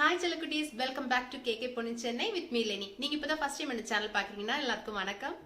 Hi Chalakutties, welcome back to KK Ponu Chennai with me Lenny. நீங்க இப்பதான் first time இந்த channel பாக்குறீங்கன்னா எல்லாருக்கும் வணக்கம்.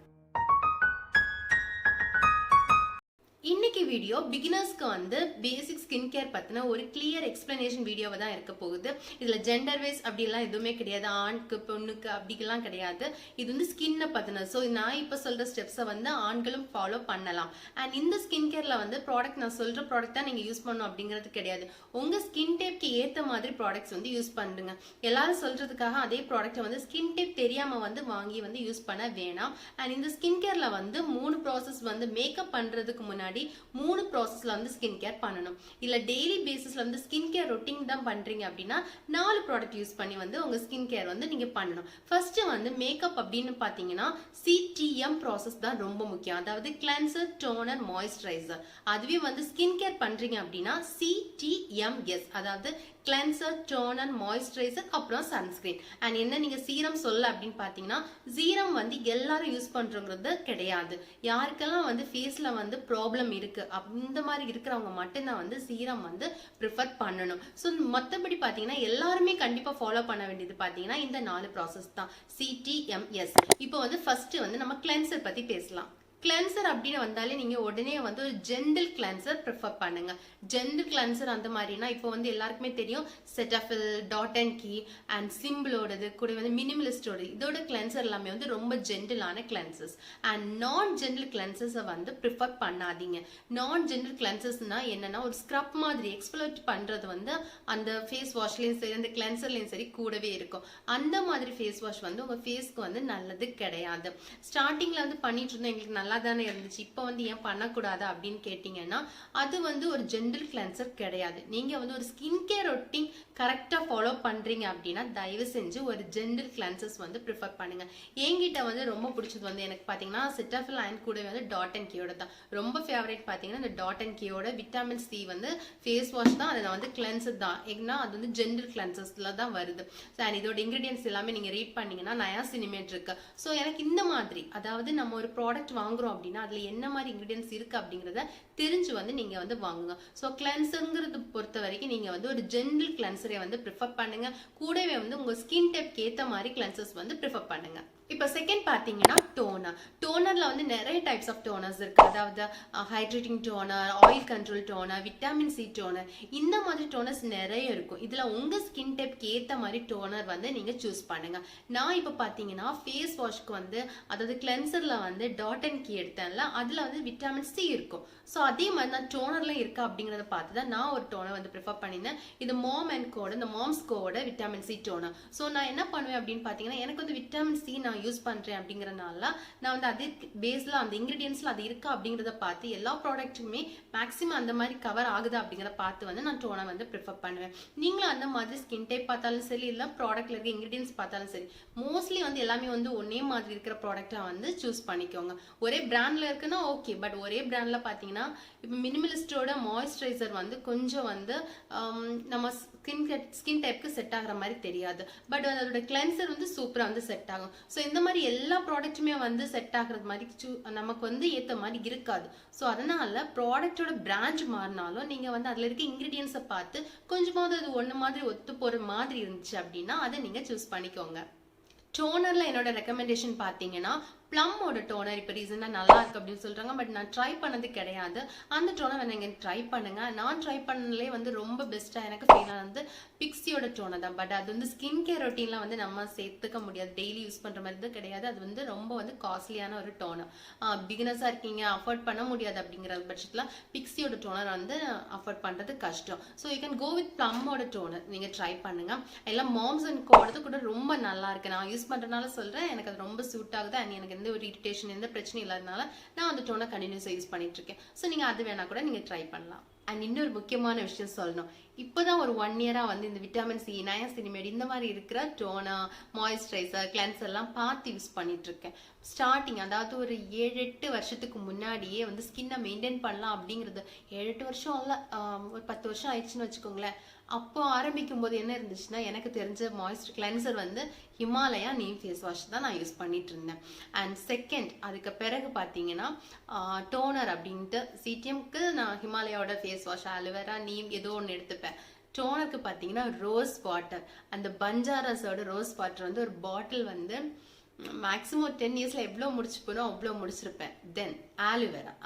இன்னைக்கு வீடியோ பிகினர்ஸ்க்கு வந்து பேசிக் ஸ்கின் கேர் பத்தின ஒரு கிளியர் எக்ஸ்பிளனேஷன் வீடியோவா தான் இருக்க போகுது. இதுல ஜெண்டர் வைஸ் அப்படி எல்லாம் எதுவுமே கிடையாது, ஆணுக்கு பொண்ணுக்கு அப்படிலாம் கிடையாது. இது வந்து ஸ்கின்னை பத்தின. ஸோ நான் இப்ப சொல்ற ஸ்டெப்ஸை வந்து ஆண்களும் ஃபாலோ பண்ணலாம். அண்ட் இந்த ஸ்கின் கேர்ல வந்து ப்ராடக்ட் நான் சொல்ற ப்ராடக்ட் தான் நீங்க யூஸ் பண்ணணும் அப்படிங்கிறது கிடையாது. உங்க ஸ்கின் டைப்க்கு ஏத்த மாதிரி ப்ராடக்ட்ஸ் வந்து யூஸ் பண்ணுங்க. எல்லாரும் சொல்றதுக்காக அதே ப்ராடக்ட்டை வந்து ஸ்கின் டைப் தெரியாம வந்து வாங்கி வந்து யூஸ் பண்ண வேணாம். அண்ட் இந்த ஸ்கின் கேர்ல வந்து 3 ப்ராசஸ் வந்து மேக்கப் பண்றதுக்கு முன்னாடி 3 ப்ராசஸ்ல வந்து ஸ்கின் கேர் பண்ணணும். இல்ல டெய்லி பேசிஸ்ல வந்து ஸ்கின் கேர் ரொட்டீன் தான் பண்றீங்க அப்படின்னா 4 ப்ராடக்ட் யூஸ் பண்ணி வந்து உங்க ஸ்கின் கேர் வந்து நீங்க பண்ணணும். ஃபர்ஸ்ட் வந்து மேக்கப் அப்படின்னு பாத்தீங்கன்னா CTM ப்ராசஸ் தான் ரொம்ப முக்கியம். அதாவது கிளென்சர், டோனர், மாய்ஸ்சரைசர். அதுவே வந்து ஸ்கின் கேர் பண்றீங்க அப்படின்னா CTMS, அதாவது கிளென்சர், டோனர், மாய்ஸ்சரைசர், அப்புறம் சன்ஸ்கிரீன். அண்ட் என்ன நீங்க சீரம் சொல்ல அப்படின்னு பாத்தீங்கன்னா சீரம் வந்து எல்லாரும் யூஸ் பண்றோங்கிறது கிடையாது. யாருக்கெல்லாம் வந்து ஃபேஸ்ல வந்து ப்ராப்ளம் இருக்கு அந்த மாதிரி இருக்கிறவங்க மட்டும்தான் வந்து சீரம் வந்து ப்ரிஃபர் பண்ணணும். ஸோ மற்றபடி பாத்தீங்கன்னா எல்லாருமே கண்டிப்பா ஃபாலோ பண்ண வேண்டியது பாத்தீங்கன்னா இந்த 4 ப்ராசஸ் தான், CTMS. இப்போ வந்து ஃபர்ஸ்ட் வந்து நம்ம கிளென்சர் பத்தி பேசலாம். கிளென்சர் அப்படின்னு வந்தாலே நீங்க உடனே வந்து ஒரு ஜென்டில் கிளென்சர் ப்ரிஃபர் பண்ணுங்க. ஜென்டில் கிளென்சர் அந்த மாதிரினா இப்போ வந்து எல்லாருக்குமே தெரியும் செட்டாஃபில், டாட் அண்ட் கீ அண்ட் சிம்பிளோடது கூட வந்து மினிமலிஸ்டோட இதோட கிளென்சர் எல்லாமே வந்து ரொம்ப ஜென்டிலான கிளென்சர்ஸ். அண்ட் நான் ஜென்டில் கிளென்சர்ஸை வந்து ப்ரிஃபர் பண்ணாதீங்க. நான் ஜென்டில் கிளென்சர்ஸ்னா என்னன்னா ஒரு ஸ்க்ரப் மாதிரி எக்ஸ்ப்ளோட் பண்றது வந்து அந்த ஃபேஸ் வாஷ்லயும் சரி அந்த கிளென்சர்லயும் சரி கூடவே இருக்கும். அந்த மாதிரி ஃபேஸ் வாஷ் வந்து உங்க ஃபேஸ்க்கு வந்து நல்லது கிடையாது. ஸ்டார்டிங்ல வந்து பண்ணிட்டு இருந்தோம், எங்களுக்கு நல்லா தானே இருந்துச்சு, இப்போ வந்து ஏன் பண்ணக்கூடாது அப்படின்னு கேட்டீங்கன்னா அது வந்து ஒரு ஜென்டில் கிளென்சர் கிடையாது. நீங்க வந்து ஒரு ஸ்கின் கேர் ரொட்டீன் கரெக்டா ஃபாலோ பண்றீங்க அப்படின்னா தயவு செஞ்சு ஒரு ஜென்டில் கிளென்சர்ஸ் வந்து ப்ரிஃபர் பண்ணுங்க. என்கிட்ட வந்து ரொம்ப பிடிச்சது வந்து எனக்கு பாத்தீங்கன்னா செட்டாஃபில் அண்ட் கூட வந்து டாட் அண்ட் கீயோட தான் ரொம்ப ஃபேவரட். பாத்தீங்கன்னா இந்த டாட் அண்ட் கீயோட விட்டமின் சி வந்து ஃபேஸ் வாஷ் தான், அதை வந்து கிளென்சர் தான். ஏன்னா அது வந்து ஜென்டில் கிளென்சர்ஸ்ல தான் வருது. அண்ட் இதோட இன்கிரீடியன்ஸ் எல்லாமே நீங்க ரீட் பண்ணீங்கன்னா நயாசினிமேட் இருக்கு. ஸோ எனக்கு இந்த மாதிரி அதாவது நம்ம ஒரு ப்ராடக்ட் வாங்குறோம் அப்படின்னா அதுல என்ன மாதிரி இன்கிரிடியன்ஸ் இருக்கு அப்படிங்கறத தெரிஞ்சு வந்து நீங்க வந்து வாங்குங்க. சோ கிளென்சர்ங்கிறது பொறுத்த வரைக்கும் நீங்க வந்து ஒரு ஜென்டில் கிளென்சரை வந்து ப்ரிஃபர் பண்ணுங்க. கூடவே வந்து உங்க ஸ்கின் டைப்க்கு ஏத்த மாதிரி கிளென்சர்ஸ் வந்து ப்ரிஃபர் பண்ணுங்க. இப்போ செகண்ட் பாத்தீங்கன்னா டோனர். டோனர்ல வந்து நிறைய டைப்ஸ் ஆஃப் டோனர்ஸ் இருக்கு. அதாவது hydrating toner, oil control toner, vitamin C toner, இந்த மாதிரி டோனர்ஸ் நிறைய இருக்கும். இதுல உங்க ஸ்கின் டைப்க்கு ஏத்த மாதிரி டோனர் வந்து நீங்க சூஸ் பண்ணுங்க. நான் இப்போ பாத்தீங்கன்னா ஃபேஸ் வாஷ்க்கு வந்து அதாவது கிளென்சர்ல வந்து டாட் அண்ட் கீ எடுத்தேன்ல, அதுல வந்து விட்டமின் சி இருக்கும். ஸோ அதே மாதிரி தான் டோனர்ல இருக்கா அப்படிங்கறத பார்த்து தான் நான் ஒரு டோனர் வந்து ப்ரிஃபர் பண்ணினேன். இது மாம் அண்ட் கோட, இந்த மாம்ஸ் கோட விட்டமின் சி டோனர். ஸோ நான் என்ன பண்ணுவேன் அப்படின்னு பாத்தீங்கன்னா எனக்கு வந்து விட்டமின் சி நான் யூஸ் பண்றேன் அப்படிங்கறதுனால நான் வந்து அதே பேஸ்ல அந்த இன்கிரிடியன்ஸ்ல அது இருக்கா அப்படிங்கறத பார்த்து எல்லா ப்ராடக்ட்டுமே மேக்ஸிமம் அந்த மாதிரி கவர் ஆகுதா அப்படிங்கறத பார்த்து வந்து நான் டோனர் வந்து ப்ரிஃபர் பண்ணுவேன். நீங்களும் அந்த மாதிரி ஸ்கின் டைப் பார்த்தாலும் சரி இல்ல ப்ராடக்ட்ல இருக்க இன்கிரிடியன்ஸ் பார்த்தாலும் சரி மோஸ்ட்லி வந்து எல்லாமே வந்து ஒரே மாதிரி இருக்கிற ப்ராடக்ட்டா வந்து சூஸ் பண்ணிக்கோங்க. ஒரே பிராண்ட்ல இருக்குன்னா ஓகே, பட் ஒரே பிராண்ட்ல பாத்தீங்கன்னா இப்போ மினிமலிஸ்டோட மாய்ஸ்சரைசர் வந்து கொஞ்சம் வந்து நம்ம ஸ்கின் டைப்க்கு செட் ஆகிற மாதிரி தெரியாது, பட் அதோட கிளென்சர் வந்து சூப்பரா வந்து செட் ஆகும். ஸோ இந்த மாதிரி எல்லா ப்ராடக்ட்டுமே வந்து செட் ஆகுறது மாதிரி நமக்கு வந்து ஏற்ற மாதிரி இருக்காது. ஸோ அதனால ப்ராடக்டோட பிராண்ட் மாறினாலும் நீங்க வந்து அதுல இருக்க இன்கிரீடியன்ஸை பார்த்து கொஞ்சமாவது அது ஒன்று மாதிரி ஒத்து போற மாதிரி இருந்துச்சு அப்படின்னா அதை நீங்க சூஸ் பண்ணிக்கோங்க. டோனர்ல என்னோட ரெக்கமெண்டேஷன் பாத்தீங்கன்னா பிளம்மோட டோனர் இப்போ ரீசெண்டா நல்லா இருக்கு அப்படின்னு சொல்றாங்க, பட் நான் ட்ரை பண்ணது கிடையாது. அந்த டோனர் நீங்க ட்ரை பண்ணுங்க. நான் ட்ரை பண்ணலே வந்து ரொம்ப பெஸ்டா எனக்கு ஃபீல் ஆனது பிக்ஸியோட டோனர் தான். பட் அது வந்து ஸ்கின் கேர் ரொட்டீன்ல வந்து நம்ம சேர்த்துக்க முடியாது, டெய்லி யூஸ் பண்ற மாதிரி கிடையாது. அது வந்து ரொம்ப வந்து காஸ்ட்லியான ஒரு டோனர். பிகினர்ஸா இருக்கீங்க, அஃபோர்ட் பண்ண முடியாது அப்படிங்கிற பட்சத்துல பிக்ஸியோட டோனர் வந்து அஃபோர்ட் பண்றது கஷ்டம். So you can go with பிளம்மோட டோனர் நீங்க ட்ரை பண்ணுங்க. எல்லாம் மாம்ஸ் அண்ட் கோடது கூட ரொம்ப நல்லா இருக்கு. நான் யூஸ் பண்றதுனால சொல்றேன், எனக்கு அது ரொம்ப சூட் ஆகுது. அண்ட் எனக்கு எந்த ஒரு இரிட்டேஷன் எந்த பிரச்சனையும் இல்லாதனால நான் அந்த டோனை கண்டினியூஸா யூஸ் பண்ணிட்டு இருக்கேன். ஸோ நீங்க அது வேணா கூட நீங்க ட்ரை பண்ணலாம். அண்ட் இன்னொரு முக்கியமான விஷயம் சொல்லணும், இப்போதான் ஒரு 1 இயரா வந்து இந்த விட்டமின் சி, நயாசினிமேட் இந்த மாதிரி இருக்கிற டோனர், மாய்ஸ்சரைசர், கிளென்சர் எல்லாம் பார்த்து யூஸ் பண்ணிட்டு இருக்கேன். ஸ்டார்டிங் அதாவது ஒரு 7-8 வருஷத்துக்கு முன்னாடியே வந்து ஸ்கின்னை மெயின்டைன் பண்ணலாம் அப்படிங்கிறது 7-8 வருஷம் இல்ல, ஒரு 10 வருஷம் ஆயிடுச்சுன்னு வச்சுக்கோங்களேன். அப்போ ஆரம்பிக்கும் போது என்ன இருந்துச்சுன்னா எனக்கு தெரிஞ்ச மாய்ஸ்சர் கிளென்சர் வந்து ஹிமாலயா நீம் ஃபேஸ் வாஷ் தான் நான் யூஸ் பண்ணிட்டு இருந்தேன். அண்ட் செகண்ட் அதுக்கு பிறகு பாத்தீங்கன்னா டோனர் அப்படின்ட்டு சிடிஎம்க்கு நான் ஹிமாலயாவோட ஃபேஸ் வாஷ், அலோவேரா, நீம் ஏதோ ஒன்று எடுத்துப்பேன். டோனருக்கு பார்த்தீங்கன்னா ரோஸ் வாட்டர், அந்த பஞ்சாராஸோட ரோஸ் வாட்டர் வந்து ஒரு பாட்டில் வந்து மேக்ஸிமம் 10 இயர்ஸில் எவ்வளோ முடிச்சு போனோம் அவ்வளோ முடிச்சிருப்பேன். தென்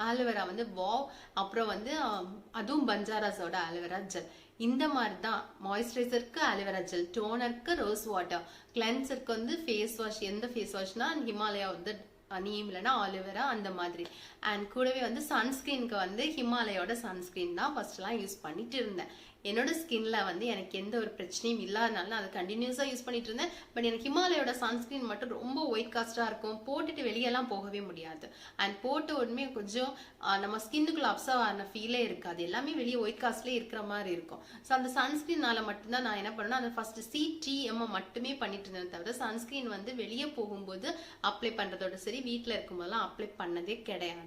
ஆலுவேரா வந்து வாவ். அப்புறம் வந்து அதுவும் பஞ்சாராஸோட ஆலுவேரா ஜெல். இந்த மாதிரி தான் மாய்ஸ்சரைசருக்கு ஆலுவேரா ஜெல், டோனருக்கு ரோஸ் வாட்டர், கிளென்சருக்கு வந்து ஃபேஸ் வாஷ். எந்த ஃபேஸ் வாஷ்னா ஹிமாலயா வந்து நீம் இல்லைன்னா ஆலுவேரா அந்த மாதிரி. அண்ட் கூடவே வந்து சன்ஸ்கிரீனுக்கு வந்து ஹிமாலயோட சன்ஸ்கிரீன் தான் ஃபர்ஸ்ட்லாம் யூஸ் பண்ணிட்டு இருந்தேன். என்னோட ஸ்கின்ல வந்து எனக்கு எந்த ஒரு பிரச்சனையும் இல்லாதனால நான் அதை கண்டினியூஸா யூஸ் பண்ணிட்டு இருந்தேன். பட் எனக்கு ஹிமாலயோட சன்ஸ்கிரீன் மட்டும் ரொம்ப ஒயிட் காஸ்டா இருக்கும், போட்டுட்டு வெளியெல்லாம் போகவே முடியாது. அண்ட் போட்ட உடனே கொஞ்சம் நம்ம ஸ்கின்னுக்குள்ள அப்சர்வ் ஆன ஃபீலே இருக்காது, எல்லாமே வெளியே ஒயிட் காஸ்ட்லேயே இருக்கிற மாதிரி இருக்கும். ஸோ அந்த சன்ஸ்கிரீனால மட்டும்தான் நான் என்ன பண்ணேன், அதை ஃபர்ஸ்ட் CTM மட்டுமே பண்ணிட்டு இருந்தேன் தவிர சன்ஸ்கிரீன் வந்து வெளியே போகும்போது அப்ளை பண்றதோட சரி, வீட்டில் இருக்கும்போதெல்லாம் அப்ளை பண்ணதே கிடையாது.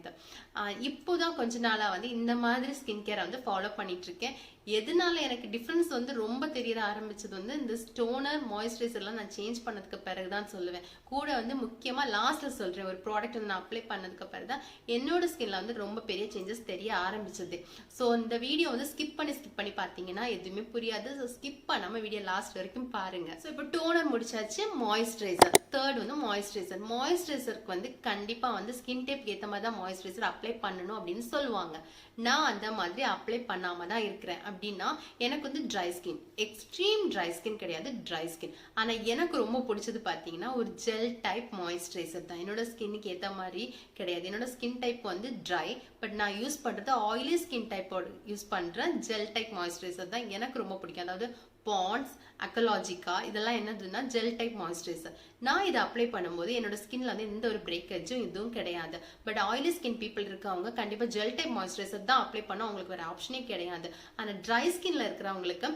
இப்போதான் கொஞ்ச நாளா வந்து இந்த மாதிரி ஸ்கின் கேரை வந்து ஃபாலோ பண்ணிட்டு இருக்கேன். எதனால எனக்கு டிஃபரன்ஸ் வந்து ரொம்ப தெரிய ஆரம்பிச்சது வந்து இந்த டோனர் மாய்ஸ்சரைசர்லாம் நான் சேஞ்ச் பண்ணதுக்கு பிறகுதான் சொல்லுவேன். கூட வந்து முக்கியமா லாஸ்ட்ல சொல்றேன், ஒரு ப்ராடக்ட் வந்து நான் அப்ளை பண்ணதுக்கு பிறகுதான் என்னோட ஸ்கின்ல வந்து ரொம்ப பெரிய சேஞ்சஸ் தெரிய ஆரம்பிச்சது. ஸோ இந்த வீடியோ வந்து ஸ்கிப் பண்ணி பார்த்தீங்கன்னா எதுவுமே புரியாது. ஸோ ஸ்கிப் பண்ணாம வீடியோ லாஸ்ட் வரைக்கும் பாருங்க. ஸோ இப்போ டோனர் முடிச்சாச்சு, மாய்ஸ்சரைசர். தேர்ட் வந்து மாய்ஸ்சரைசருக்கு வந்து கண்டிப்பா வந்து ஸ்கின் டைப்க்கு ஏற்ற மாதிரி தான் மாய்ஸ்சரைசர் அப்ளை பண்ணணும் அப்படின்னு சொல்லுவாங்க. நான் அந்த மாதிரி அப்ளை பண்ணாம தான் இருக்கிறேன். அப்படின்னா எனக்கு வந்து dry skin, extreme dry skin கிடையாது, ட்ரை ஸ்கின். ஆனா எனக்கு ரொம்ப பிடிச்சது பாத்தீங்கன்னா ஒரு ஜெல் டைப் மாய்ஸ்சரைசர் தான். என்னோட ஸ்கின்னுக்கு ஏத்த மாதிரி கிடையாது. என்னோட ஸ்கின் டைப் வந்து ட்ரை, பட் நான் யூஸ் பண்றது ஆயிலி ஸ்கின் டைப்போட யூஸ் பண்றேன் ஜெல் டைப் மாய்ஸ்சரைசர் தான் எனக்கு ரொம்ப பிடிக்கும். அதாவது பாண்ட்ஸ், அக்கலாஜிக்கா இதெல்லாம் என்னதுன்னா ஜெல் டைப் மாய்ஸ்சரைசர். நான் இதை அப்ளை பண்ணும்போது என்னோட ஸ்கின்ல வந்து எந்த ஒரு பிரேக்கேஜும் இதுவும் கிடையாது. பட் ஆயிலி ஸ்கின் பீப்புள் இருக்கவங்க கண்டிப்பா ஜெல் டைப் மாய்ஸ்சரைசர் தான் அப்ளை பண்ண, அவங்களுக்கு வேற ஆப்ஷனே கிடையாது. ஆனா ட்ரை ஸ்கின்ல இருக்கிறவங்களுக்கு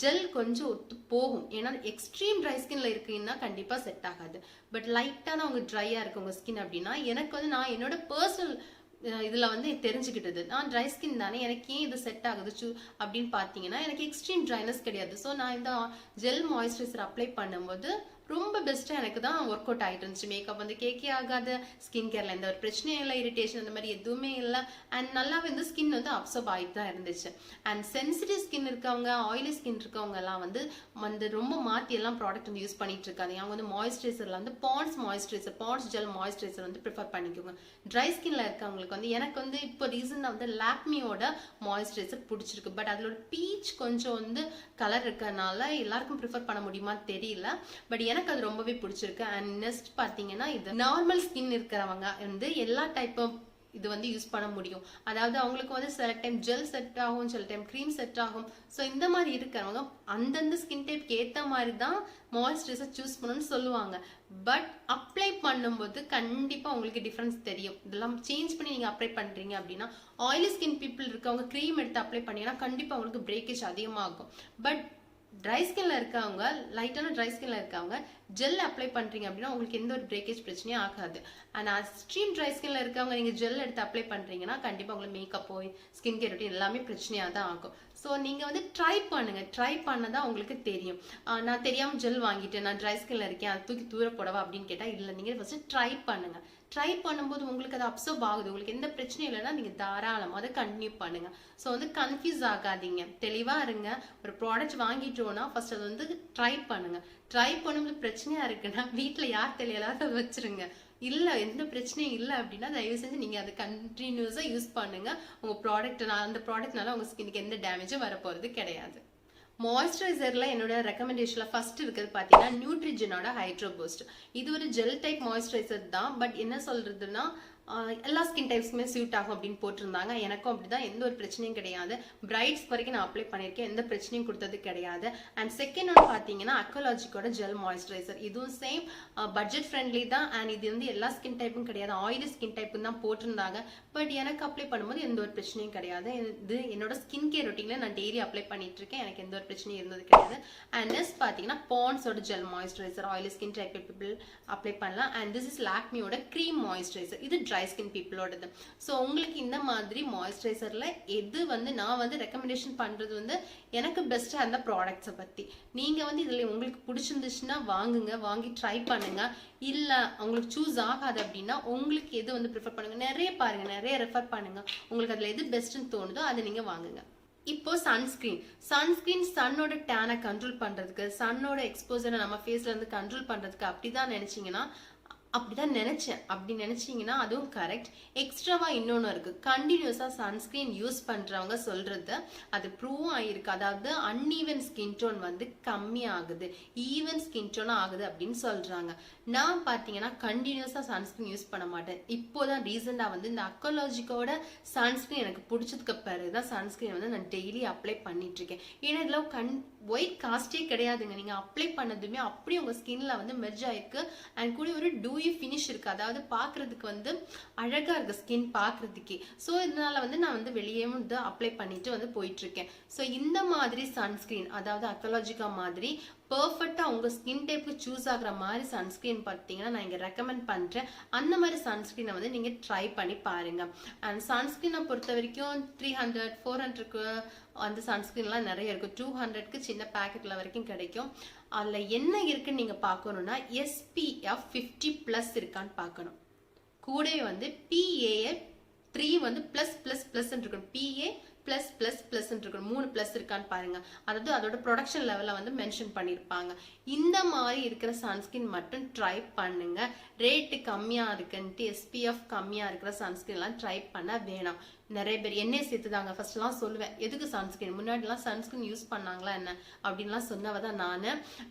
ஜெல் கொஞ்சம் ஒத்து போகும். ஏன்னா எக்ஸ்ட்ரீம் ட்ரை ஸ்கின்ல இருக்கீங்கன்னா கண்டிப்பா செட் ஆகாது. பட் லைட்டான அவங்க ட்ரையா இருக்கு உங்க ஸ்கின் அப்படின்னா, எனக்கு வந்து நான் என்னோட பர்சனல் இதுல வந்து தெரிஞ்சுக்கிட்டது, நான் ட்ரை ஸ்கின் தானே, எனக்கு ஏன் இது செட் ஆகுது அப்படின்னு பாத்தீங்கன்னா எனக்கு எக்ஸ்ட்ரீம் ட்ரைனஸ் கிடையாது. ஸோ நான் இந்த ஜெல் மாய்ஸ்சரைசர் அப்ளை பண்ணும்போது ரொம்ப பெஸ்டா எனக்கு தான் ஒர்க் அவுட் ஆகிட்டு இருந்துச்சு. மேக்கப் வந்து கேக்கே ஆகாது, ஸ்கின் கேர்ல எந்த ஒரு பிரச்சனையும் இல்லை, இரிட்டேஷன் அந்த மாதிரி எதுவுமே இல்லை. அண்ட் நல்லா வந்து ஸ்கின் வந்து அப்சர்வ் ஆகிட்டு தான் இருந்துச்சு. அண்ட் சென்சிட்டிவ் ஸ்கின் இருக்கவங்க, ஆயிலி ஸ்கின் இருக்கவங்க எல்லாம் வந்து ரொம்ப மாத்தி எல்லாம் ப்ராடக்ட் வந்து யூஸ் பண்ணிட்டு இருக்காங்க. அவங்க வந்து மாய்ஸ்சரைசர்ல வந்து பாண்ட்ஸ் ஜெல் மாய்ஸ்சரைசர் வந்து ப்ரிஃபர் பண்ணிக்கோங்க. ட்ரை ஸ்கின்ல இருக்கவங்களுக்கு வந்து எனக்கு வந்து இப்போ ரீசெண்டா வந்து லாக்மியோட மாய்ஸ்சரைசர் பிடிச்சிருக்கு. பட் அதோட பீச் கொஞ்சம் வந்து கலர் இருக்கறனால எல்லாருக்கும் ப்ரிஃபர் பண்ண முடியுமா தெரியல. பட் எனக்கு அது ரொம்பவே பிடிச்சிருக்கு. அண்ட் நெக்ஸ்ட் பாத்தீங்கன்னா இது நார்மல் ஸ்கின் இருக்கிறவங்க வந்து எல்லா டைப் ஆஃப் இது வந்து யூஸ் பண்ண முடியும். அதாவது அவங்களுக்கு வந்து சில டைம் ஜெல் செட் ஆகும், சில டைம் க்ரீம் செட் ஆகும். ஸோ இந்த மாதிரி இருக்கிறவங்க அந்தந்த ஸ்கின் டைப்க்கு ஏற்ற மாதிரி தான் மாய்ஸ்சரைசர் சூஸ் பண்ணணும்னு சொல்லுவாங்க. பட் அப்ளை பண்ணும்போது கண்டிப்பா உங்களுக்கு டிஃபரன்ஸ் தெரியும். இதெல்லாம் சேஞ்ச் பண்ணி நீங்க அப்ளை பண்றீங்க அப்படின்னா, ஆயிலி ஸ்கின் பீப்புள் இருக்கவங்க க்ரீம் எடுத்து அப்ளை பண்ணீங்கன்னா கண்டிப்பா உங்களுக்கு பிரேக்கேஜ் அதிகமாகும். பட் ட்ரை ஸ்கின்ல இருக்கவங்க, லைட்டான ட்ரை ஸ்கின்ல இருக்கவங்க ஜெல் அப்ளை பண்றீங்க அப்படின்னா உங்களுக்கு எந்த ஒரு பிரேக்கேஜ் பிரச்சனையும் ஆகாது. ஆனா எக்ஸ்ட்ரீம் ட்ரை ஸ்கின்ல இருக்கவங்க நீங்க ஜெல் எடுத்து அப்ளை பண்றீங்கன்னா கண்டிப்பா உங்களுக்கு மேக்கப் போய் ஸ்கின் கேர் ரொட்டீன் எல்லாமே பிரச்சனையா தான் ஆகும். ஸோ நீங்க வந்து ட்ரை பண்ணுங்க, ட்ரை பண்ணதான் உங்களுக்கு தெரியும். நான் தெரியாம ஜெல் வாங்கிட்டேன், நான் ட்ரை ஸ்கின்ல இருக்கேன், அதை தூக்கி தூர போடவா அப்படின்னு கேட்டா இல்லை. நீங்க ஃபர்ஸ்ட் ட்ரை பண்ணுங்க. ட்ரை பண்ணும்போது உங்களுக்கு அது அப்சர்வ் ஆகுது, உங்களுக்கு எந்த பிரச்சனையும் இல்லைன்னா நீங்க தாராளமாக அதை கண்டினியூ பண்ணுங்க. ஸோ வந்து கன்ஃபியூஸ் ஆகாதீங்க, தெளிவா இருங்க. ஒரு ப்ராடக்ட் வாங்கிட்டோம்னா ஃபர்ஸ்ட் அது வந்து ட்ரை பண்ணுங்க. ட்ரை பண்ணும்போது பிரச்சனையா இருக்குன்னா வீட்டில் யார் தெரியலாத வச்சிருங்க. இல்லை எந்த பிரச்சனையும் இல்லை அப்படின்னா தயவு செஞ்சு நீங்க அதை கண்டினியூஸா யூஸ் பண்ணுங்க. உங்க ப்ராடக்ட் அந்த ப்ராடக்ட்னால உங்க ஸ்கின்னுக்கு எந்த டேமேஜும் வரப்போறது கிடையாது. மாய்ஸ்சரைசர்ல என்னோட ரெக்கமெண்டேஷன்ல ஃபர்ஸ்ட் இருக்கிறது பாத்தீங்கன்னா நியூட்ரிஜனோட ஹைட்ரோ பூஸ்ட். இது ஒரு ஜெல் டைப் மாய்ஸ்சரைசர் தான். பட் என்ன சொல்றதுன்னா எல்லா ஸ்கின் டைப்ஸ்க்குமே சூட் ஆகும் அப்படின்னு போட்டிருந்தாங்க. எனக்கும் அப்படிதான், எந்த ஒரு பிரச்சனையும் கிடையாது. பிரைட்ஸ் வரைக்கும் நான் அப்ளை பண்ணியிருக்கேன், எந்த பிரச்சனையும் கொடுத்தது கிடையாது. அண்ட் செகண்ட் ஒன்று பார்த்தீங்கன்னா அக்கலாஜிக்கோட ஜெல் மாய்ஸ்சரைசர். இதுவும் சேம் பட்ஜெட் ஃப்ரெண்ட்லி தான். அண்ட் இது வந்து எல்லா ஸ்கின் டைப்பும் கிடையாது, ஆயிலி ஸ்கின் டைப்புன்னு தான் போட்டிருந்தாங்க. பட் எனக்கு அப்ளை பண்ணும்போது எந்த ஒரு பிரச்சனையும் கிடையாது. இது என்னோட ஸ்கின் கேர் ரொட்டீன்ல நான் டெய்லி அப்ளை பண்ணிட்டு இருக்கேன், எனக்கு எந்த ஒரு பிரச்சனையும் இருந்தது கிடையாது. அண்ட் நெக்ஸ்ட் பார்த்தீங்கன்னா பாண்ட்ஸோட gel moisturiser, oily skin type people apply பண்ணலாம். அண்ட் திஸ் இஸ் லாக்மியோட க்ரீம் மாய்ஸ்சரைசர். இது ட்ரை ஸ்கின் பீப்புளோடது. ஸோ உங்களுக்கு இந்த மாதிரி மாய்ஸ்சரைசர்ல எது வந்து நான் வந்து ரெக்கமெண்டேஷன் பண்றது வந்து எனக்கு பெஸ்டா இருந்த ப்ராடக்ட்ஸை பத்தி. நீங்க வந்து இதுல உங்களுக்கு பிடிச்சிருந்துச்சுன்னா வாங்குங்க, வாங்கி ட்ரை பண்ணுங்க. இல்ல உங்களுக்கு சூஸ் ஆகாது அப்படின்னா உங்களுக்கு எது வந்து ப்ரிஃபர் பண்ணுங்க, நிறைய பாருங்க, நிறைய ரெஃபர் பண்ணுங்க. உங்களுக்கு அதுல எது பெஸ்ட்னு தோணுதோ அதை நீங்க வாங்குங்க. இப்போ சன்ஸ்கிரீன் சன்னோட டேனை கண்ட்ரோல் பண்றதுக்கு, சன்னோட எக்ஸ்போசரை நம்ம ஃபேஸ்ல இருந்து கண்ட்ரோல் பண்றதுக்கு அப்படிதான் நினைச்சீங்கன்னா, அப்படிதான் நினைச்சேன். அப்படி நினைச்சீங்கன்னா அதுவும் கரெக்ட். எக்ஸ்ட்ராவா இன்னொன்னு இருக்கு. கண்டினியூஸா சன்ஸ்கிரீன் யூஸ் பண்றவங்க சொல்றது அது ப்ரூவ் ஆயிருக்கு. அதாவது அன்ஈவன் ஸ்கின் டோன் வந்து கம்மி ஆகுது, ஈவன் ஸ்கின் டோன் ஆகுது அப்படின்னு சொல்றாங்க. நான் பாத்தீங்கன்னா கண்டினியூஸா சன்ஸ்கிரீன் யூஸ் பண்ண மாட்டேன். இப்போதான் ரீசெண்டா வந்து இந்த அக்கோலாஜிக்கோட சன்ஸ்கிரீன் எனக்கு பிடிச்சதுக்கு பிறகுதான் சன்ஸ்கிரீன் வந்து நான் டெய்லி அப்ளை பண்ணிட்டு இருக்கேன். ஏன்னா இதுல ஒயிட் காஸ்டே கிடையாதுங்க. நீங்க அப்ளை பண்ணதுமே அப்படியே உங்க ஸ்கின்ல வந்து மெர்ஜ் ஆயிருக்கு. அண்ட் கூட ஒரு டூயி ஃபினிஷ் இருக்கு. அதாவது பாக்குறதுக்கு வந்து அழகா இருக்கு ஸ்கின் பாக்குறதுக்கே. ஸோ இதனால வந்து நான் வந்து வெளியே வந்து அப்ளை பண்ணிட்டு வந்து போயிட்டு இருக்கேன். ஸோ இந்த மாதிரி சன்ஸ்கிரீன், அதாவது அக்கோலாஜிக்கா மாதிரி பர்ஃபெக்டா உங்க ஸ்கின் டைப்புக்கு சூஸ் ஆகுற மாதிரி சன்ஸ்கிரீன் பார்த்தீங்கன்னா நான் இங்க ரெக்கமெண்ட் பண்றேன். அந்த மாதிரி சன்ஸ்கிரீனை வந்து நீங்க ட்ரை பண்ணி பாருங்க. அண்ட் சன்ஸ்கிரீனை பொறுத்த வரைக்கும் 300 400க்கு அந்த சன்ஸ்கிரீன்லாம் நிறைய இருக்கு. 200க்கு சின்ன பேக்கெட்ல வரைக்கும் கிடைக்கும். அதுல என்ன இருக்குன்னு நீங்க பார்க்கணும்னா SPF 50+ இருக்கான்னு பார்க்கணும். கூடவே வந்து PA3 வந்து பிளஸ் பிளஸ் பிளஸ் இருக்கணும். PA+++ இருக்கணும். 3 பிளஸ் இருக்கான்னு பாருங்க. அதாவது அதோட ப்ரொடக்ஷன் லெவல வந்து மென்ஷன் பண்ணிருப்பாங்க. இந்த மாதிரி இருக்கிற சன்ஸ்கிரீன் மட்டும் ட்ரை பண்ணுங்க. ரேட்டு கம்மியா இருக்குன்ட்டு SPF கம்மியா இருக்கிற சன்ஸ்கிரீன் எல்லாம் ட்ரை பண்ண வேணாம். நிறைய பேர் என்னைய சேர்த்துதாங்க ஃபர்ஸ்ட் எல்லாம் சொல்லுவேன், எதுக்கு சன்ஸ்கிரீன், முன்னாடி எல்லாம் சன்ஸ்கிரீன் யூஸ் பண்ணாங்களா என்ன அப்படின்லாம் சொன்னவதான் நானு.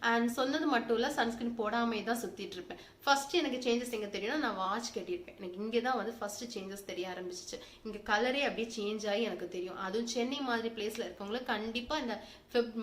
அண்ட் சொன்னது மட்டும் இல்ல, சன்ஸ்கிரீன் போடாமே தான் சுத்திட்டு இருப்பேன். ஃபர்ஸ்ட் எனக்கு சேஞ்சஸ் எங்க தெரியும், நான் வாட்ச் கட்டியிருப்பேன். எனக்கு இங்கதான் வந்து ஃபர்ஸ்ட் சேஞ்சஸ் தெரிய ஆரம்பிச்சிச்சு. இங்க கலரே அப்படியே சேஞ்ச் ஆகி எனக்கு தெரியும். அதுவும் சென்னை மாதிரி பிளேஸ்ல இருக்கவங்களுக்கு கண்டிப்பா இந்த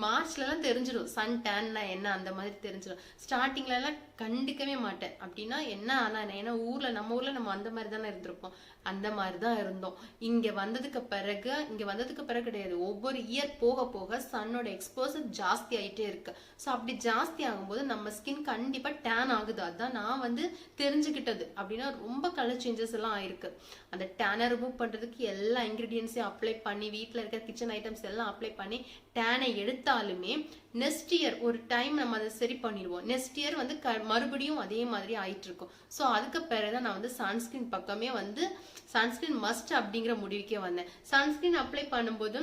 மார்ச்ல எல்லாம் தெரிஞ்சிடும் சன் டேன்னா என்ன, அந்த மாதிரி தெரிஞ்சிடும். ஸ்டார்டிங்ல எல்லாம் கண்டுக்கவே மாட்டேன். அப்படின்னா என்ன ஆனா ஏன்னா நம்ம ஊர்ல நம்ம அந்த மாதிரி தானே இருந்திருப்போம், அந்த மாதிரிதான் இருந்தோம். இங்க வந்ததுக்கு பிறகு கிடையாது, ஒவ்வொரு இயர் போக போக சன்னோட எக்ஸ்போசர் ஜாஸ்தி ஆயிட்டே இருக்கு. ஸோ அப்படி ஜாஸ்தி ஆகும்போது நம்ம ஸ்கின் கண்டிப்பா டேன் ஆகுது. அதான் நான் வந்து தெரிஞ்சுக்கிட்டது. அப்படின்னா ரொம்ப கலர் சேஞ்சஸ் எல்லாம் ஆயிருக்கு. அந்த டேனை ரிமூவ் பண்றதுக்கு எல்லா இன்கிரீடியன்ஸையும் அப்ளை பண்ணி, வீட்டுல இருக்க கிச்சன் ஐட்டம்ஸ் எல்லாம் அப்ளை பண்ணி டேனை எடுத்தாலுமே நெக்ஸ்ட் இயர் ஒரு டைம் நம்ம அதை சரி பண்ணிடுவோம். நெக்ஸ்ட் இயர் வந்து மறுபடியும் அதே மாதிரி ஆயிட்டு இருக்கும். ஸோ அதுக்கு பிறகுதான் நான் வந்து சன்ஸ்கிரீன் பக்கமே வந்து சன்ஸ்கிரீன் மஸ்ட் அப்படிங்கிற முடிவுக்கே வந்தேன். சன்ஸ்கிரீன் அப்ளை பண்ணும்போது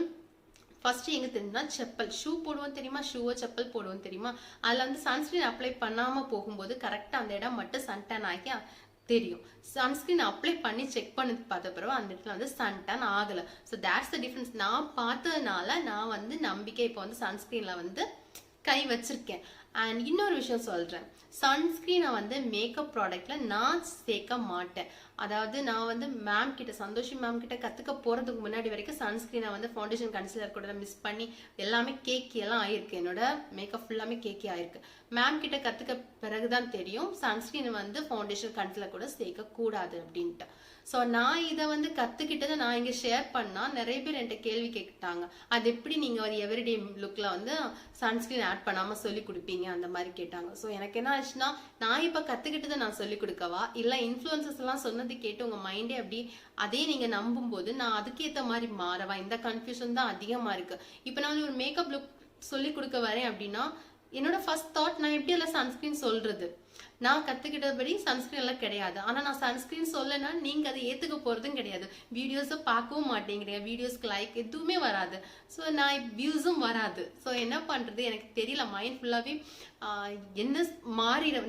ஃபர்ஸ்ட் எங்க தெரியுமா, செப்பல் ஷூ போடுவோம் தெரியுமா, ஷூவோ செப்பல் போடுவோம் தெரியுமா, அதுல வந்து சன்ஸ்கிரீன் அப்ளை பண்ணாம போகும்போது கரெக்டா அந்த இடம் மட்டும் சன்டன் ஆகி தெரியும். சன்ஸ்கிரீன் அப்ளை பண்ணி செக் பண்ணி பார்த்த பிறகு அந்த இடத்துல வந்து சன்டன் ஆகல. So that's the difference. நான் பார்த்ததுனால நான் வந்து நம்பிக்கை இப்போ வந்து சன்ஸ்கிரீன்ல வந்து கை வச்சிருக்கேன். அண்ட் இன்னொரு விஷயம் சொல்றேன், சன்ஸ்கிரீனை வந்து மேக்கப் ப்ராடக்ட்ல நான் சேர்க்க மாட்டேன். அதாவது நான் வந்து சந்தோஷி மேம் கிட்ட கத்துக்க போறதுக்கு முன்னாடி வரைக்கும் சன்ஸ்கிரீனை வந்து ஃபவுண்டேஷன் கன்சிலர் கூட மிஸ் பண்ணி எல்லாமே கேக்கி எல்லாம் ஆயிருக்கு. என்னோட மேக்கப் ஃபுல்லாமே கேக்கி ஆயிருக்கு. மேம் கிட்ட கத்துக்க பிறகுதான் தெரியும் சன்ஸ்கிரீன் வந்து ஃபவுண்டேஷன் கன்சிலர் கூட சேர்க்க கூடாது அப்படின்ட்டு. ஸோ நான் இதை வந்து கத்துக்கிட்டதை நான் இங்க ஷேர் பண்ணா நிறைய பேர் என்கிட்ட கேள்வி கேட்டாங்க, அது எப்படி நீங்க ஒரு எவ்ரிடே லுக்ல வந்து சன்ஸ்கிரீன் ஆட் பண்ணாம சொல்லி கொடுப்பீங்க அந்த மாதிரி கேட்டாங்க. ஸோ எனக்கு என்ன ஆச்சுன்னா, நான் இப்ப கத்துக்கிட்டதை நான் சொல்லி கொடுக்கவா, இல்ல இன்ஃபுளுசர்ஸ் எல்லாம் சொன்னது கேட்டு உங்க மைண்டே அப்படி அதே நீங்க நம்பும் போது நான் அதுக்கேற்ற மாதிரி மாறவா, இந்த கன்ஃபியூஷன் தான் அதிகமா இருக்கு. இப்ப நான் ஒரு மேக்கப் லுக் சொல்லி கொடுக்க வரேன் அப்படின்னா என்னோட ஃபர்ஸ்ட் தாட், நான் எப்படி எல்லாம் சன்ஸ்கிரீன் சொல்றது, நான் கத்துக்கிட்டபடி சன்ஸ்கிரீன் எல்லாம் கிடையாது. ஆனா நான் சன்ஸ்கிரீன் சொல்லனா நீங்க அதை ஏத்துக்க போறதும் கிடையாது. வீடியோஸை பார்க்கவும் மாட்டேங்கிறீங்க, வீடியோஸ்க்கு லைக் எதுவுமே வராது. ஸோ நான் வியூஸும் வராது. ஸோ என்ன பண்றது எனக்கு தெரியல. மைண்ட் ஃபுல்லாவே என்ன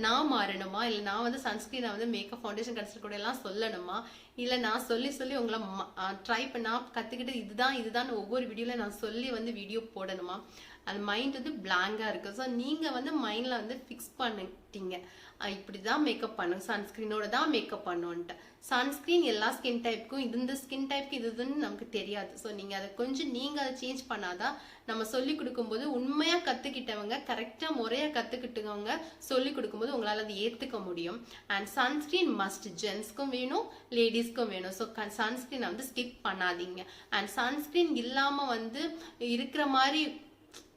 நான் மாறணுமா, இல்லை நான் வந்து சன்ஸ்கிரீனை வந்து மேக்கப் ஃபவுண்டேஷன் கன்சிலர் கூட எல்லாம் சொல்லணுமா, இல்லை நான் சொல்லி உங்களை ட்ரை பண்ணா கத்துக்கிட்டு இதுதான் ஒவ்வொரு வீடியோல நான் சொல்லி வந்து வீடியோ போடணுமா, அது மைண்ட் வந்து பிளாங்கா இருக்கு. ஸோ நீங்க வந்து மைண்ட்ல வந்து ஃபிக்ஸ் பண்ணிட்டீங்க, இப்படிதான் மேக்கப் பண்ணும், சன்ஸ்கிரீனோட தான் மேக்கப் பண்ணுன்ட்டு. சன்ஸ்கிரீன் எல்லா ஸ்கின் டைப்புக்கும் இந்த ஸ்கின் டைப்புக்கு இதுன்னு நமக்கு தெரியாது. ஸோ நீங்க அதை கொஞ்சம் அதை சேஞ்ச் பண்ணாதான் நம்ம சொல்லி கொடுக்கும்போது உண்மையா கத்துக்கிட்டவங்க, கரெக்டா முறையா கத்துக்கிட்டவங்க சொல்லி கொடுக்கும்போது உங்களால அதை ஏத்துக்க முடியும். அண்ட் சன்ஸ்கிரீன் மஸ்ட், ஜென்ஸ்க்கும் வேணும் லேடிஸ்க்கும் வேணும். ஸோ சன்ஸ்கிரீனை வந்து ஸ்கிப் பண்ணாதீங்க. அண்ட் சன்ஸ்கிரீன் இல்லாம வந்து இருக்கிற மாதிரி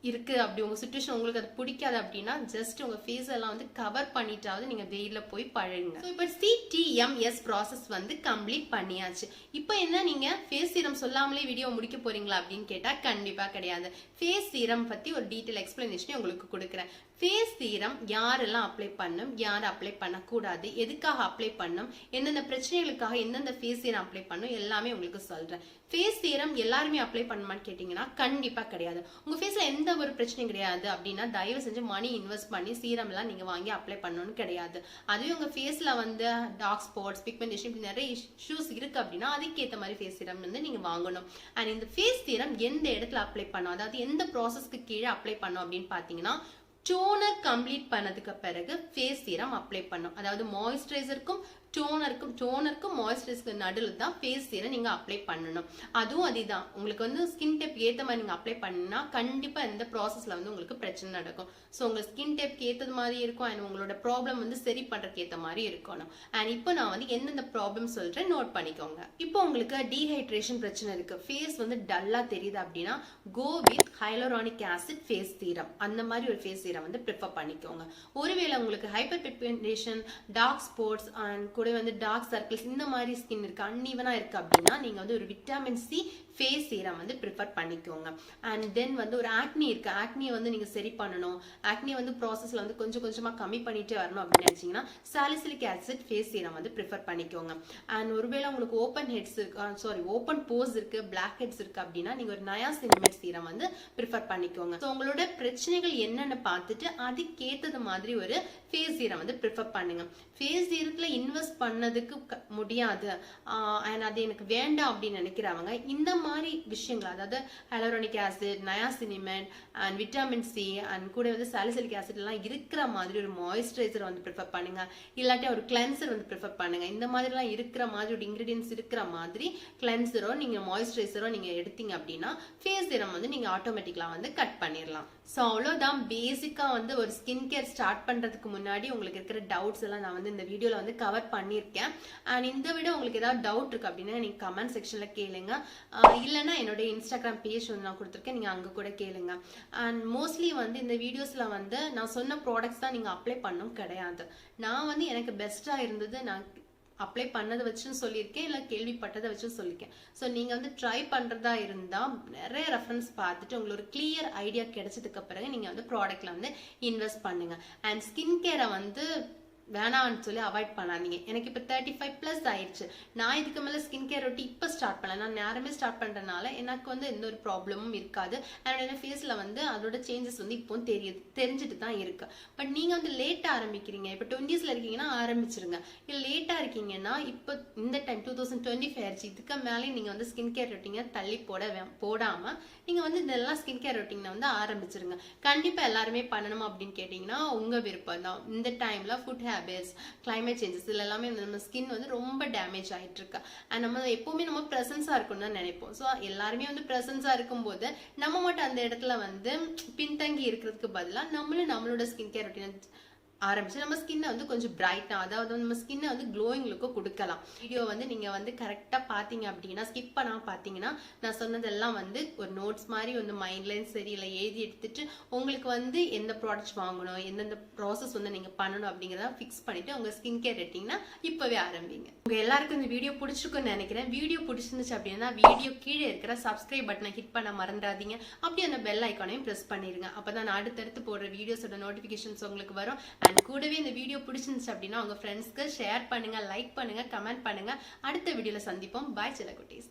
இருக்கு அப்படி உங்க சிச்சுவேஷன் உங்களுக்கு அது பிடிக்காது அப்படின்னா ஜஸ்ட் உங்க ஃபேஸ் எல்லாம் வந்து கவர் பண்ணிட்டாவது நீங்க வெயில போய் பழகுங்க. இப்போ CTMS ப்ராசஸ் வந்து கம்ப்ளீட் பண்ணியாச்சு. இப்போ என்ன நீங்க ஃபேஸ் சீரம் சொல்லாமலே வீடியோ முடிக்க போறீங்களா அப்படின்னு கேட்டா கண்டிப்பா கிடையாது. ஃபேஸ் சீரம் பத்தி ஒரு டீடைல் எக்ஸ்பிளனேஷன் உங்களுக்கு கொடுக்குறேன். ஃபேஸ் சீரம் யாரெல்லாம் அப்ளை பண்ணும், யார் அப்ளை பண்ணக்கூடாது, எதுக்காக அப்ளை பண்ணும், எந்தெந்த பிரச்சனைகளுக்காக எந்தெந்த ஃபேஸ் சீரம் அப்ளை பண்ணும் எல்லாமே உங்களுக்கு சொல்றேன். ஃபேஸ் சீரம் எல்லாருமே அப்ளை பண்ணுமான்னு கேட்டீங்கன்னா கண்டிப்பா கிடையாது. உங்க ஃபேஸ்ல எந்த ஒரு பிரச்சனையும் கிடையாது அப்படின்னா தயவு செஞ்சு மணி இன்வெஸ்ட் பண்ணி சீரம் எல்லாம் நீங்க வாங்கி அப்ளை பண்ணணும்னு கிடையாது. அதுவே உங்க ஃபேஸ்ல வந்து டார்க் ஸ்பாட்ஸ், பிக்மெண்டேஷன் இப்படி நிறைய இஷ்யூஸ் இருக்கு அப்படின்னா அதுக்கேற்ற மாதிரி ஃபேஸ் சீரம் வந்து நீங்க வாங்கணும். அண்ட் இந்த ஃபேஸ் சீரம் எந்த இடத்துல அப்ளை பண்ணும், அதாவது எந்த ப்ராசஸ்க்கு கீழே அப்ளை பண்ணும் அப்படின்னு பாத்தீங்கன்னா டோனர் கம்ப்ளீட் பண்ணதுக்கு பிறகு ஃபேஸ் சீரம் அப்ளை பண்ணும். அதாவது மாய்ஸ்சரைசருக்கும் டோனருக்கும் மாய்ஸ்சரைசருக்கு நடுவில் தான் ஃபேஸ் சீரம் நீங்க அப்ளை பண்ணணும். அதுவும் அதுதான் உங்களுக்கு வந்து ஸ்கின் டைப் ஏற்ற மாதிரி நீங்க அப்ளை பண்ணா கண்டிப்பா இந்த ப்ராசஸ்ல வந்து உங்களுக்கு பிரச்சனை நடக்கும். ஸோ உங்க ஸ்கின் டைப்க்கு ஏற்றது மாதிரி இருக்கும் அண்ட் உங்களோட ப்ராப்ளம் வந்து சரி பண்றதுக்கு ஏற்ற மாதிரி இருக்கணும். அண்ட் இப்போ நான் வந்து எந்தெந்த ப்ராப்ளம் சொல்றேன் நோட் பண்ணிக்கோங்க. இப்போ உங்களுக்கு டீஹைட்ரேஷன் பிரச்சனை இருக்கு, ஃபேஸ் வந்து டல்லா தெரியுது அப்படின்னா go with hyaluronic acid face serum, அந்த மாதிரி ஒரு ஃபேஸ் சீரம் வந்து ப்ரிஃபர் பண்ணிக்கோங்க. ஒருவேளை உங்களுக்கு hyperpigmentation, dark spots and கூட வந்து டார்க் சர்க்கிள்ஸ் இந்த மாதிரி ஸ்கின் இருக்கு, அன்ஈவனா இருக்கு அப்படின்னா நீங்க வந்து ஒரு விட்டமின் சி ஃபேஸ் சீரம் வந்து ப்ரிஃபர் பண்ணிக்கோங்க. அண்ட் தென் வந்து ஒரு ஆக்னி இருக்கு, ஆக்னியை வந்து நீங்க சரி பண்ணணும், ஆக்னி வந்து ப்ராசஸ்ல வந்து கொஞ்சம் கொஞ்சமா கம்மி பண்ணிட்டே வரணும் அப்படின்னு நினைச்சீங்கன்னா சாலிசிலிக் ஆசிட் ஃபேஸ் சீரம் வந்து ப்ரிஃபர் பண்ணிக்கோங்க. அண்ட் ஒருவேளை உங்களுக்கு ஓப்பன் போஸ் இருக்கு, பிளாக் ஹெட்ஸ் இருக்கு அப்படின்னா நீங்க ஒரு நயாசினமேட் சீரம் வந்து ப்ரிஃபர் பண்ணிக்கோங்க. ஸோ உங்களோட பிரச்சனைகள் என்னன்னு பார்த்துட்டு அதுக்கேற்றது மாதிரி ஒரு ஃபேஸ் சீரம் வந்து ப்ரிஃபர் பண்ணுங்க. ஃபேஸ் சீரத்துல இன்வெஸ்ட் பண்ணதுக்கு முடியாது அண்ட் அது எனக்கு வேண்டாம் அப்படின்னு நினைக்கிறவங்க இந்த மாதிரி விஷயங்கள், அதாவது hyaluronic acid, niacinamide and vitamin C and கூட வந்து சாலிசிலிக் ஆசிட் எல்லாம் இருக்கிற மாதிரி ஒரு மாய்ஸ்சரைசர் வந்து ப்ரிஃபர் பண்ணுங்க. இல்லாட்டி ஒரு கிளென்சர் வந்து ப்ரிஃபர் பண்ணுங்க. இந்த மாதிரி எல்லாம் இருக்கிற மாதிரி ஒரு இன்கிரீடியன்ஸ் இருக்கிற மாதிரி கிளென்சரோ நீங்க மாய்ஸ்சரைசரோ நீங்க எடுத்தீங்க அப்படின்னா ஃபேஸ் சீரம் வந்து நீங்க ஆட்டோமேட்டிக்கலா வந்து கட் பண்ணிடலாம். ஸோ அவ்வளோதான் பேசிக்கா வந்து ஒரு ஸ்கின் கேர் ஸ்டார்ட் பண்றதுக்கு முன்னாடி உங்களுக்கு இருக்கிற டவுட்ஸ் எல்லாம் நான் வந்து இந்த வீடியோல வந்து கவர் பண்ணியிருக்கேன். அண்ட் இந்த விட உங்களுக்கு ஏதாவது டவுட் இருக்கு அப்படின்னா நீங்க கமெண்ட் செக்ஷன்ல கேளுங்க, இல்லைன்னா என்னோட இன்ஸ்டாகிராம் பேஜ் வந்து நான் கொடுத்துருக்கேன், நீங்க அங்க கூட கேளுங்க. அண்ட் மோஸ்ட்லி வந்து இந்த வீடியோஸ்ல வந்து நான் சொன்ன ப்ராடக்ட்ஸ் தான் நீங்க அப்ளை பண்ணணும் கிடையாது. நான் வந்து எனக்கு பெஸ்டா இருந்தது நான் அப்ளை பண்ணதை வச்சுன்னு சொல்லியிருக்கேன், இல்லை கேள்விப்பட்டதை வச்சும் சொல்லியிருக்கேன். ஸோ நீங்கள் வந்து ட்ரை பண்ணுறதா இருந்தால் நிறைய ரெஃபரன்ஸ் பார்த்துட்டு உங்களுக்கு ஒரு கிளியர் ஐடியா கிடைச்சதுக்கு பிறகு நீங்கள் வந்து ப்ராடக்ட்ல வந்து இன்வெஸ்ட் பண்ணுங்க. அண்ட் ஸ்கின் கேரை வந்து வேணான்னு சொல்லி அவாய்ட் பண்ணாதீங்க. எனக்கு இப்போ 35+ ஆயிடுச்சு, நான் இதுக்கு மேலே ஸ்கின் கேர் ரொட்டி இப்போ ஸ்டார்ட் பண்ணல, நான் நேரமே ஸ்டார்ட் பண்ணுறதுனால எனக்கு வந்து எந்த ஒரு ப்ராப்ளமும் இருக்காது. என்னோட ஃபேஸில் வந்து அதோட சேஞ்சஸ் வந்து இப்போ தெரிஞ்சுட்டு தான் இருக்கு. பட் நீங்கள் வந்து லேட்டாக ஆரம்பிக்கிறீங்க, இப்போ 20s இருக்கீங்கன்னா ஆரம்பிச்சிருங்க. இல்லை லேட்டாக இருக்கீங்கன்னா இப்போ இந்த டைம் 2025 ஆயிடுச்சு, இதுக்கு மேலே நீங்கள் வந்து ஸ்கின் கேர் ரொட்டீனை தள்ளி போடாமல் நீங்கள் வந்து இதெல்லாம் ஸ்கின் கேர் ரொட்டீனை வந்து ஆரம்பிச்சிருங்க. கண்டிப்பாக எல்லாருமே பண்ணணும் அப்படின்னு கேட்டிங்கன்னா உங்கள் விருப்பம் தான். இந்த டைமில் ஃபுட் ஹேபிட்ஸ், கிளைமேட் சேஞ்சஸ் இதுல எல்லாமே நம்ம ஸ்கின் வந்து ரொம்ப டேமேஜ் ஆயிட்டு இருக்கு. அண்ட் நம்ம எப்பவுமே நம்ம ப்ரெசன்ஸா இருக்கணும்னு தான் நினைப்போம். ஸோ எல்லாருமே வந்து ப்ரெசன்ஸா இருக்கும்போது நம்ம மட்டும் அந்த இடத்துல வந்து பின்தங்கி இருக்கிறதுக்கு பதிலாக நம்மளோட ஸ்கின் கேர் ரொட்டீன் ஆரம்பிச்சு நம்ம ஸ்கின்னை வந்து கொஞ்சம் பிரைட்டா, அதாவது நம்ம ஸ்கின்னை வந்து க்ளோயிங் லுக்கு கொடுக்கலாம். வீடியோ வந்து நீங்க வந்து கரெக்டா பாத்தீங்க அப்படின்னா ஸ்கிப் பண்ணாம பாத்தீங்கன்னா நான் சொன்னதெல்லாம் வந்து ஒரு நோட்ஸ் மாதிரி வந்து மைண்ட்லையும் சரி இல்லை எழுதி எடுத்துட்டு உங்களுக்கு வந்து எந்த ப்ராடக்ட்ஸ் வாங்கணும், எந்தெந்த ப்ராசஸ் வந்து நீங்க பண்ணணும் அப்படிங்கிறத ஃபிக்ஸ் பண்ணிட்டு உங்க ஸ்கின் கேர் எடுத்தீங்கன்னா இப்பவே ஆரம்பிங்க. உங்க எல்லாருக்கும் இந்த வீடியோ பிடிச்சிருக்குன்னு நினைக்கிறேன். வீடியோ பிடிச்சிருந்துச்சு அப்படின்னா வீடியோ கீழே இருக்கிற சப்ஸ்கிரைப் பட்டனை ஹிட் பண்ண மறந்துடாதீங்க. அப்படியே அந்த பெல் ஐக்கானையும் பிரஸ் பண்ணிருங்க. அப்பதான் நான் அடுத்தடுத்து போடுற வீடியோஸோட நோட்டிபிகேஷன்ஸ் உங்களுக்கு வரும். அண்ட் கூடவே இந்த வீடியோ பிடிச்சிருந்துச்சு அப்படின்னா உங்க ஃப்ரெண்ட்ஸ்க்கு ஷேர் பண்ணுங்க, லைக் பண்ணுங்க, கமெண்ட் பண்ணுங்க. அடுத்த வீடியோல சந்திப்போம். பாய் செல்ல குட்டீஸ்.